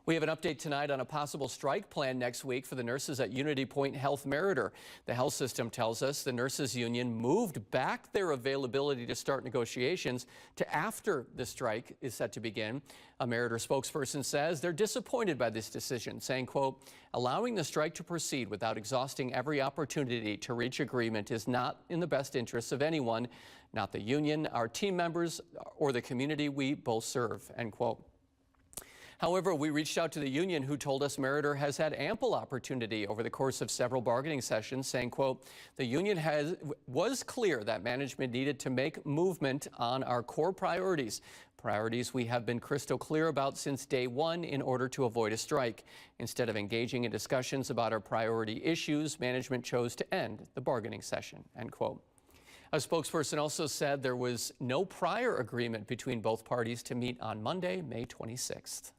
We have an update tonight on a possible strike plan next week for the nurses at Unity Point Health Meriter. The health system tells us the nurses union moved back their availability to start negotiations to after the strike is set to begin. A Meriter spokesperson says they're disappointed by this decision, saying, quote, allowing the strike to proceed without exhausting every opportunity to reach agreement is not in the best interests of anyone, not the union, our team members, or the community we both serve, end quote. However, we reached out to the union, who told us Meriter has had ample opportunity over the course of several bargaining sessions, saying, quote, the union was clear that management needed to make movement on our core priorities we have been crystal clear about since day one in order to avoid a strike. Instead of engaging in discussions about our priority issues, management chose to end the bargaining session, end quote. A spokesperson also said there was no prior agreement between both parties to meet on Monday, May 26th.